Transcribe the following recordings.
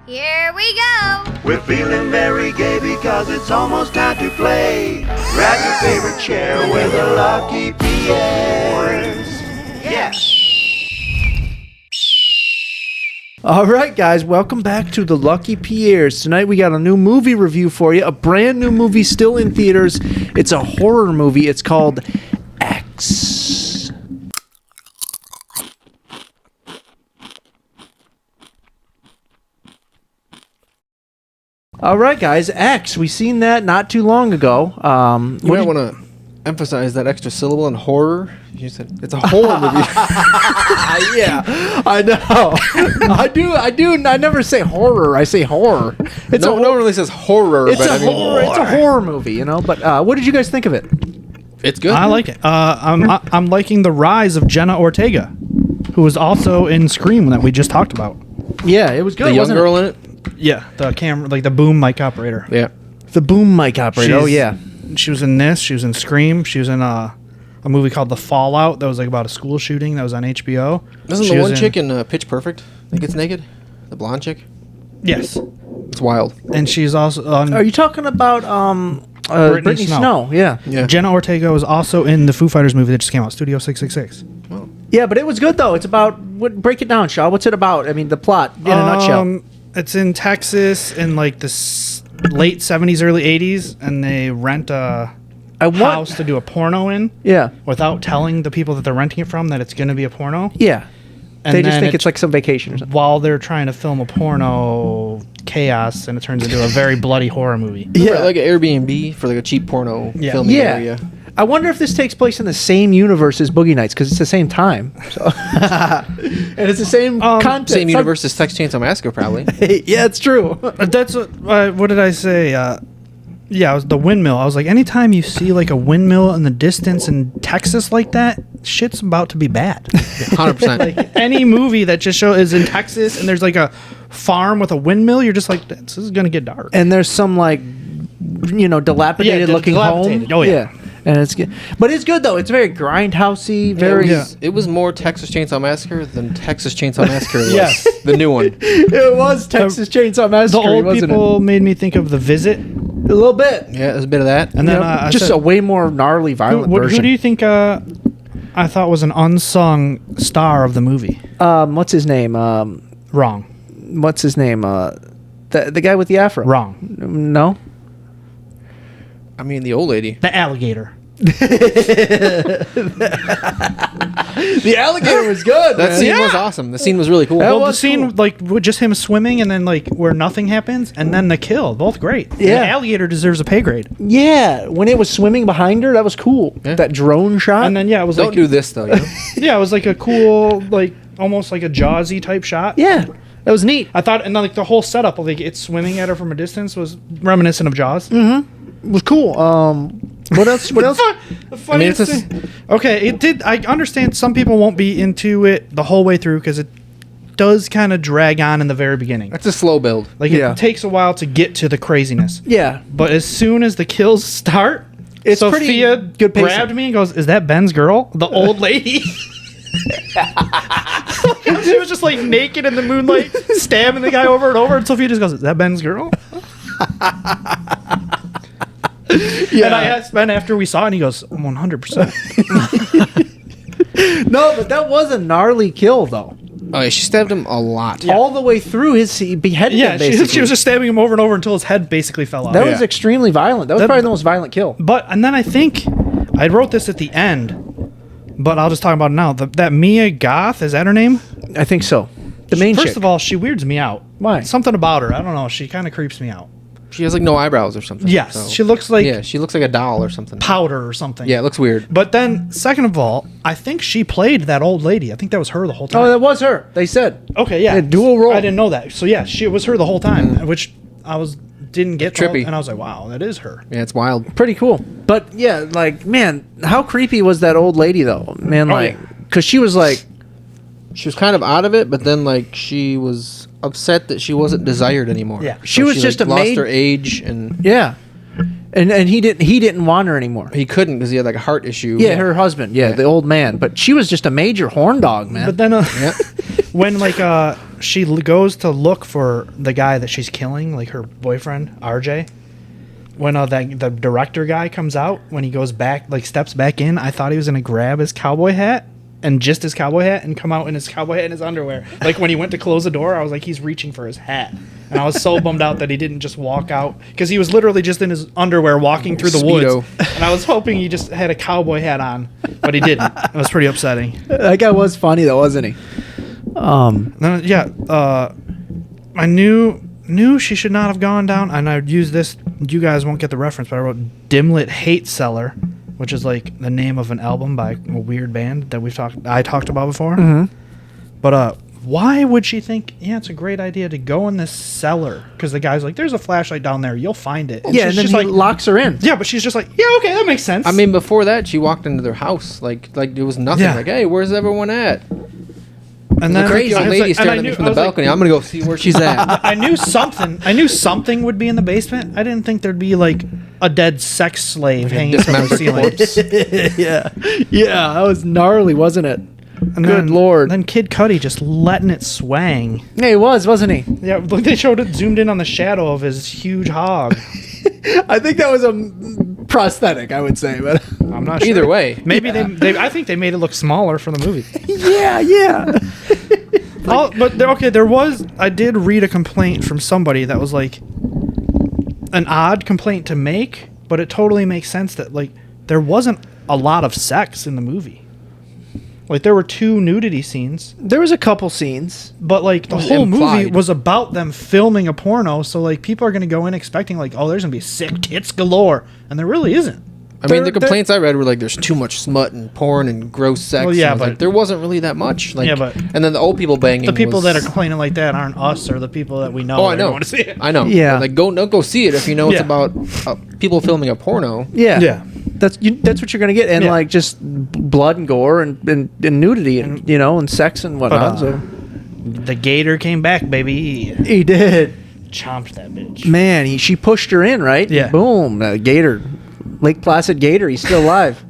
Here we go! We're feeling very gay because it's almost time to play. Grab your favorite chair with the lucky Pierres. Yeah! All right, guys, welcome back to the Lucky Pierres. Tonight we got a new movie review for you, a brand new movie still in theaters. It's a horror movie. It's called X. All right, guys, X. We seen that not too long ago. You might want to emphasize that extra syllable in horror. You said it's a horror movie. Yeah, I know. I do. I never say horror. I say horror. No one really says horror. It's a horror movie, you know. But what did you guys think of it? It's good. I like it. I'm liking the rise of Jenna Ortega, who was also in Scream that we just talked about. Yeah, it was good. The young wasn't girl in it. Yeah, the camera, like the boom mic operator. Yeah. The boom mic operator. Oh yeah. She was in this. She was in Scream. She was in a movie called The Fallout that was like about a school shooting that was on HBO. Doesn't the one chick in Pitch Perfect that gets naked? The blonde chick? Yes. It's wild. And she's also on... Are you talking about Brittany Snow? Yeah. Jenna Ortega was also in the Foo Fighters movie that just came out, Studio 666. Well, yeah, but it was good though. It's about break it down, Shaw. What's it about? I mean, the plot in a nutshell. It's in Texas in like the late 70s, early 80s, and they rent a house to do a porno in. Yeah. Without telling the people that they're renting it from that it's going to be a porno. Yeah. And they just think it's like some vacation or something. While they're trying to film a porno, chaos, and it turns into a very bloody horror movie. Yeah, like an Airbnb for like a cheap porno filming area. I wonder if this takes place in the same universe as Boogie Nights because it's the same time. So and it's the same content. Same universe as Texas Chainsaw Massacre, probably. Yeah, it's true. That's what did I say? Yeah, it was the windmill. I was like, anytime you see like a windmill in the distance in Texas like that, shit's about to be bad. 100%. Like any movie that just is in Texas and there's like a farm with a windmill, you're just like, this is gonna get dark. And there's some like, dilapidated looking home. Oh yeah. And it's good, but it's good though. It's very grindhousey. Very. It was more Texas Chainsaw Massacre than Texas Chainsaw Massacre was. The new one. It was Texas Chainsaw Massacre. The old wasn't people made me think of The Visit. A little bit. Yeah, there's a bit of that. And then just a way more gnarly, violent version. Who do you think I thought was an unsung star of the movie? What's his name? Wrong. What's his name? The guy with the afro. Wrong. No. I mean, the old lady. The alligator. The alligator was good. That scene was awesome. The scene was really cool. Well, the scene, like, with just him swimming and then, like, where nothing happens and then the kill. Both great. Yeah. The alligator deserves a pay grade. Yeah. When it was swimming behind her, that was cool. Yeah. That drone shot. And then, it was Don't do this, though. You know? Yeah, it was like a cool, like, almost like a Jaws-y type shot. Yeah. That was neat. I thought, and then, like, the whole setup of, like, it swimming at her from a distance was reminiscent of Jaws. It was cool. What else? What else? The funniest thing. Okay, it did. I understand some people won't be into it the whole way through because it does kind of drag on in the very beginning. That's a slow build. Like it takes a while to get to the craziness. Yeah. But as soon as the kills start, It's Sophia pretty good pacing. grabbed me and goes, "Is that Ben's girl, the old lady?" She was just like naked in the moonlight, stabbing the guy over and over, and Sophia just goes, "Is that Ben's girl?" Yeah. And I asked Ben after we saw it, and he goes, 100%. No, but that was a gnarly kill, though. Oh, yeah, she stabbed him a lot. All the way through he beheaded him, basically. she was just stabbing him over and over until his head basically fell off. That was extremely violent. That was probably the most violent kill. And then I think, I wrote this at the end, but I'll just talk about it now. That Mia Goth, is that her name? I think so. The main chick. First of all, she weirds me out. Why? Something about her. I don't know. She kind of creeps me out. She has like no eyebrows or something. Yes. so- She looks like Yeah, she looks like a doll or something. powder or something. Yeah, it looks weird. But then, second of all, I think she played that old lady. I think that was her the whole time. Oh, that was her. They said. Okay, yeah. A dual role. I didn't know that. So yeah, it was her the whole time, which I didn't get Trippy. and I was like, wow, that is her. Yeah, it's wild. Pretty cool. But yeah, like, man, how creepy was that old lady, though? Man, like, because she was like... She was kind of out of it, but then like she was upset that she wasn't desired anymore. Yeah. She was just a lost maid- her age, and Yeah. And he didn't want her anymore. he couldn't because he had like a heart issue. Yeah, her husband. Yeah, the old man. But she was just a major horn dog, man. But then when like she goes to look for the guy that she's killing, like her boyfriend RJ. When the director guy comes out, when he goes back, like steps back in, I thought he was gonna grab his cowboy hat and just his cowboy hat and come out in his cowboy hat and his underwear. Like when he went to close the door, I was like, he's reaching for his hat, and I was so bummed out that he didn't just walk out, because he was literally just in his underwear walking through the Speedo. woods, and I was hoping he just had a cowboy hat on, but he didn't. It was pretty upsetting. That guy was funny though, wasn't he? I knew she should not have gone down, and I'd use this. You guys won't get the reference, but I wrote Dimlit Hate Seller, which is like the name of an album by a weird band that I talked about before. Mm-hmm. But why would she think, yeah, it's a great idea to go in this cellar? Because the guy's like, there's a flashlight down there, you'll find it. Yeah, and she's then just he locks her in. yeah, but she's just like, yeah, okay, that makes sense. I mean, before that, she walked into their house like there was nothing. Yeah. Like, hey, where's everyone at? and The crazy I was lady like- and staring I at me knew- from I the was like, balcony. I'm gonna go see where she's at. I knew something would be in the basement. I didn't think there'd be like a dead sex slave hanging from the dismembered ceiling. Yeah, that was gnarly, wasn't it? And Good Lord. Then Kid Cudi just letting it swang. Yeah, he was, wasn't he? Yeah, look, they showed it zoomed in on the shadow of his huge hog. I think that was a prosthetic, I would say, but I'm not sure. Either way, Maybe they I think they made it look smaller for the movie. yeah. I did read a complaint from somebody that was like an odd complaint to make, but it totally makes sense that like there wasn't a lot of sex in the movie. Like there were 2 nudity scenes, There was a couple scenes. but like the was whole movie implied. was about them filming a porno, so like people are going to go in expecting like, oh, there's going to be sick tits galore, and there really isn't. I mean, the complaints I read were like, there's too much smut and porn and gross sex. Well, yeah, and I was but- like, there wasn't really that much. Like, Yeah, but- and then the old people banging. The people that are was- complaining like that aren't us or the people that we know. Oh, I that know. want to see it. I know. Yeah. But, like, don't go see it if you know it's Yeah. about people filming a porno. Yeah. Yeah. That's what you're gonna get, and Yeah. like just blood and gore and nudity and and sex and whatnot. So The gator came back, baby. he did. Chomped that bitch. Man, she pushed her in, right? Yeah. Boom. Gator, Lake Placid Gator. He's still alive.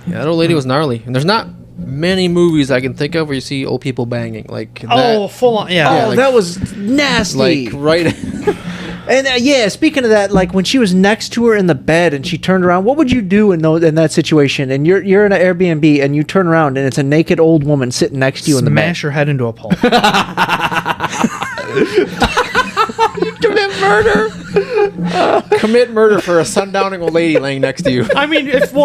Yeah, that old lady was gnarly. And there's not many movies I can think of where you see old people banging. Like, Oh, full on. Yeah. Oh, like- that was nasty. like right. And speaking of that, like when she was next to her in the bed and she turned around, what would you do in that situation? And you're in an Airbnb and you turn around and it's a naked old woman sitting next to you in the bed. Smash her head into a pole. Commit murder. Commit murder for a sundowning old lady laying next to you. I mean, if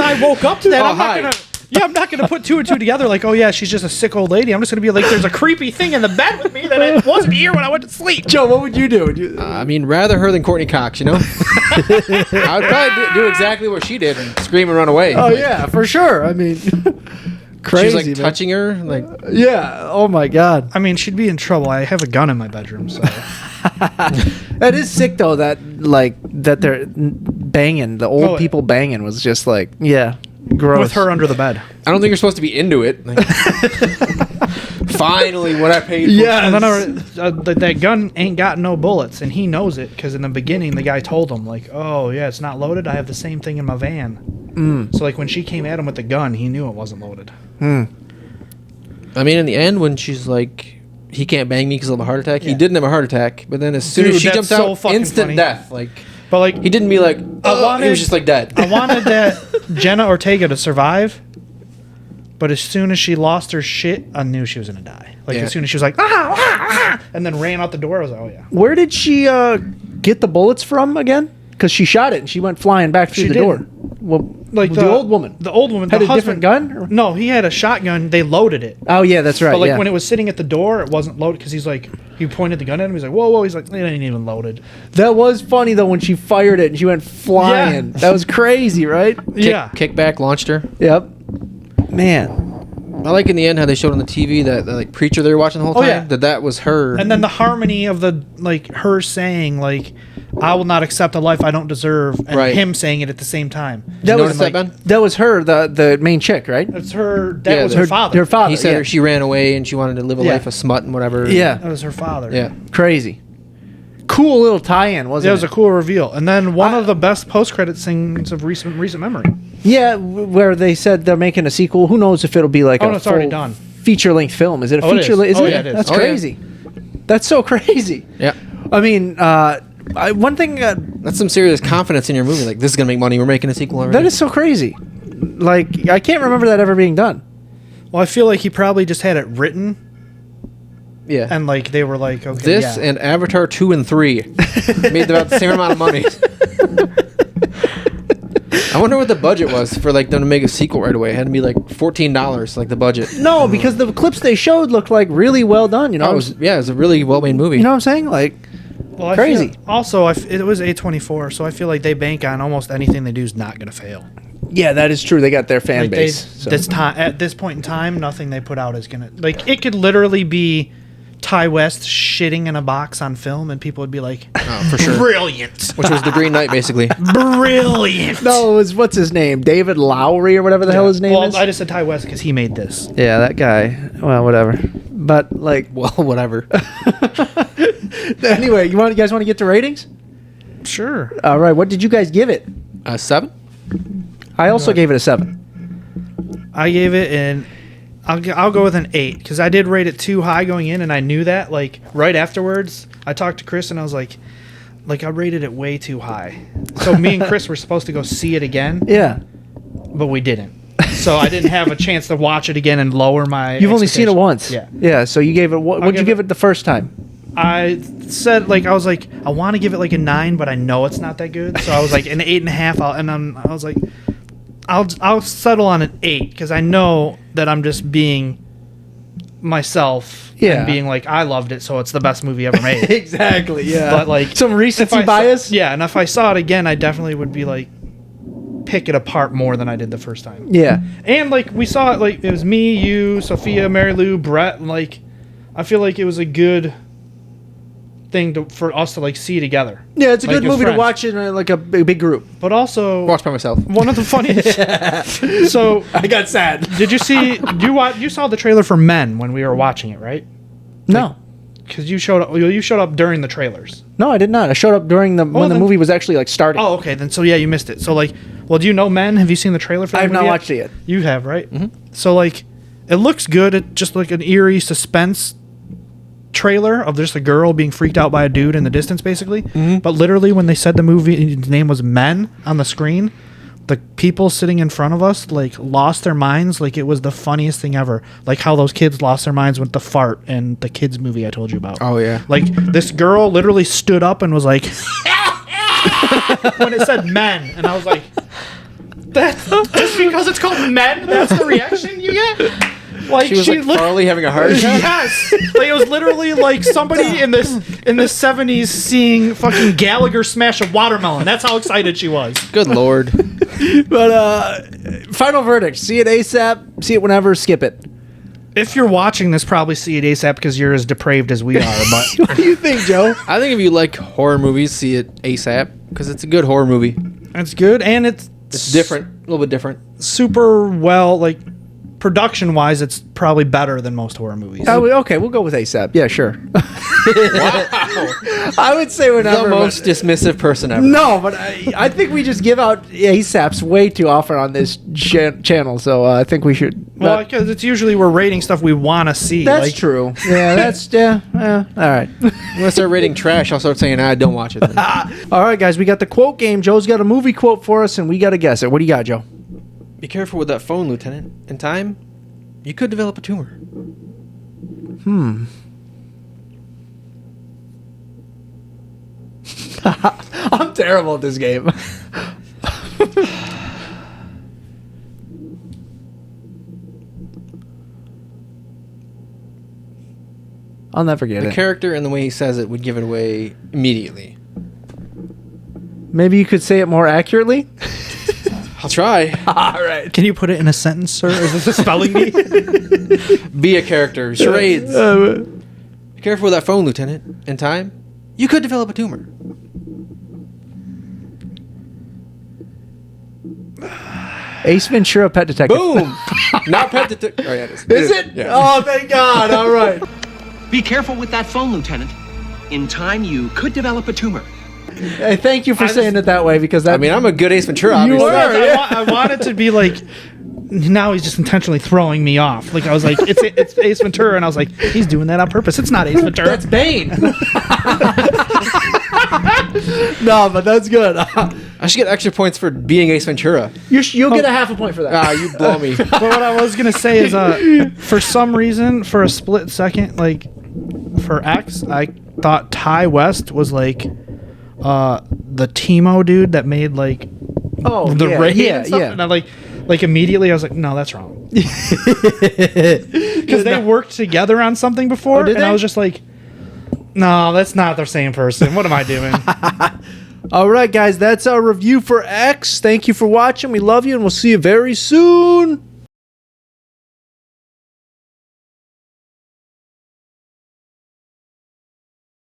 I woke up to that, Oh, I'm not hi. gonna. Yeah, I'm not gonna put 2 and 2 together. Like, oh yeah, she's just a sick old lady. I'm just gonna be like, there's a creepy thing in the bed with me that I wasn't here when I went to sleep. Joe, what would you do? Would you- I mean, rather her than Courtney Cox, you know? I would probably do exactly what she did and scream and run away. oh yeah, for sure. I mean, crazy. She's like man. touching her. Like, Yeah. Oh my God. I mean, she'd be in trouble. I have a gun in my bedroom, so That is sick though. That they're banging. The old Oh, people banging was just like gross. with her under the bed. I don't think you're supposed to be into it. Like, finally, what I paid for. Yeah. And then that gun ain't got no bullets, and he knows it because in the beginning the guy told him like, "Oh yeah, it's not loaded. I have the same thing in my van." So like when she came at him with the gun, he knew it wasn't loaded. I mean, in the end, when she's like, he can't bang me because of a heart attack, he Yeah. didn't have a heart attack. But then as soon Dude, as she that's jumped so out, fucking instant funny. death. Like, But like, he didn't be like, I he wanted- was just like dead. I wanted that Jenna Ortega to survive, but as soon as she lost her shit, I knew she was gonna die. Like Yeah. as soon as she was like, and then ran out the door, I was like, oh yeah. Where did she get the bullets from again? Because she shot it and she went flying back through She the didn't. door. Well, Like the old woman. The old woman Had the a different husband- gun? Or- No, he had a shotgun. They loaded it. Oh yeah, that's right. But like yeah. when it was sitting at the door, it wasn't loaded because he's like, he pointed the gun at him. He's like, whoa, whoa. He's like, it ain't even loaded. That was funny though when she fired it and she went flying. That was crazy, right? Yeah. Kickback launched her. Yep. Man. I like in the end how they showed on the TV that like preacher they were watching the whole Oh, time. yeah. That was her. And then the harmony of the like her saying like, I will not accept a life I don't deserve, and Right. him saying it at the same time. That you was notice that, Ben? That was her, the main chick, right? That's her. That Yeah, was her- her father. Her father. he said yeah. her, she ran away and she wanted to live a Yeah. life of smut and whatever. Yeah. That was her father. Yeah. Crazy. Cool little tie-in, wasn't That was it? a cool reveal, and then one of the best post-credit scenes of recent memory. Yeah, where they said they're making a sequel. Who knows if it'll be like Oh, a no, it's already full done. feature-length film? Is it a Oh, it feature? is. Is Oh, it? yeah, it is. That's Oh, yeah. crazy. That's so crazy. Yeah. I mean, one thing That's some serious confidence in your movie. Like, this is going to make money. We're making a sequel. that is so crazy. Like, I can't remember that ever being done. Well, I feel like he probably just had it written, Yeah. and like they were like, okay, This yeah. and Avatar 2 and 3 made about the same amount of money. I wonder what the budget was for like them to make a sequel right away. It had to be like $14, like the budget. No, because the clips they showed looked like really well done. You know, Oh, it was a really well-made movie. you know what I'm saying? Like, Well, I crazy. feel- also, it was A24, so I feel like they bank on almost anything they do is not going to fail. yeah, that is true. They got their fan Like base. this time, at this point in time, nothing they put out is gonna like. It could literally be Ty West shitting in a box on film, and people would be like, Oh, for sure. "Brilliant, Which was The Green Knight, basically. brilliant." No, it was what's his name? David Lowery or whatever the hell his name well, is. I just said Ty West because he made this. Yeah, that guy. Well, whatever. But like, Well, whatever. anyway, you guys want to get to ratings? Sure. All right. What did you guys give it? 7? I also gave it a 7. I gave it an. I'll go with an 8 because I did rate it too high going in, and I knew that. Like right afterwards, I talked to Chris and I was like I rated it way too high. So me and Chris were supposed to go see it again, Yeah. but we didn't. So I didn't have a chance to watch it again and lower my. You've only seen it once. Yeah. Yeah. So you gave it. What'd you give give it- it the first time? I said I was like I want to give it like a 9, but I know it's not that good. So I was like an 8.5. I was like I'll settle on an 8 because I know that I'm just being myself Yeah. and being like I loved it, so it's the best movie ever made. Exactly. Yeah. But like some if recency I saw- bias. yeah, and if I saw it again, I definitely would be like pick it apart more than I did the first time. Yeah. And like we saw it, like it was me, you, Sophia, Mary Lou, Brett. Like I feel like it was a good thing for us to like see together. Yeah, it's a Like, good as movie to friends. watch in like a big group. But also Watch by myself. one of the funniest. So I got sad. did you see? You saw the trailer for Men when we were watching it, right? No. Because you showed up. You showed up during the trailers. No, I did not. I showed up during when the then- movie was actually like starting. Oh, okay. Then so yeah, you missed it. So like, well, do you know Men? Have you seen the trailer for? I that have not movie watched it yet. You have, right? Mm-hmm. So like, it looks good. It's just like an eerie suspense trailer of just a girl being freaked out by a dude in the distance, basically. Mm-hmm. But literally, when they said the movie's name was Men on the screen, the people sitting in front of us like lost their minds. Like it was the funniest thing ever. Like how those kids lost their minds with the fart and the kids movie I told you about. Oh, yeah. Like this girl literally stood up and was like, when it said Men, and I was like, that's just because it's called Men. That's the reaction you get. Like She was like lit- Farley having a heart attack. Yes, like it was literally like somebody in the 70s seeing fucking Gallagher smash a watermelon. That's how excited she was. Good lord. But final verdict: see it ASAP. See it whenever. Skip it. If you're watching this, probably see it ASAP because you're as depraved as we are. But What do you think, Joe? I think if you like horror movies, see it ASAP because it's a good horror movie. it's good, and it's Different, a little bit different. super well, like production wise, it's probably better than most horror movies. Okay, we'll go with ASAP. Yeah, sure. I would say The whenever. most dismissive person ever. No, but I think we just give out ASAPs way too often on this channel, so I think we should. Well, because it's usually we're rating stuff we want to see. That's like, true. Yeah, that's all right. When I start rating trash, I'll start saying, don't watch it. Then. All right, guys, we got the quote game. Joe's got a movie quote for us, and we got to guess it. What do you got, Joe? Be careful with that phone, Lieutenant. In time, you could develop a tumor. I'm terrible at this game. I'll never get The it. character and the way he says it would give it away immediately. Maybe you could say it more accurately. I'll try. All right. Can you put it in a sentence, sir? Is this a spelling bee? Be a character. Charades. Be careful with that phone, Lieutenant. In time, you could develop a tumor. Ace Ventura, Pet Detective. Boom! Not pet detective. Oh, yeah, it is. Is it? Yeah. Oh, thank God. All right. Be careful with that phone, Lieutenant. In time, you could develop a tumor. Hey, thank you for saying it that way because that. I mean, I'm a good Ace Ventura, You obviously. are. Yeah. I want it to be like now he's just intentionally throwing me off. Like I was like, it's Ace Ventura, and I was like, he's doing that on purpose. It's not Ace Ventura. That's Bane. No, but that's good. I should get extra points for being Ace Ventura. You'll get a half a point for that. Ah, you blow me. But what I was gonna say is, for some reason, for a split second, like for X, I thought Ty West was like the Timo dude that made like the raid and stuff. And I like immediately I was like, no, that's wrong. Because they worked together on something before, and I was just like, no, that's not the same person. What am I doing? All right, guys, that's our review for X. Thank you for watching. We love you, and we'll see you very soon.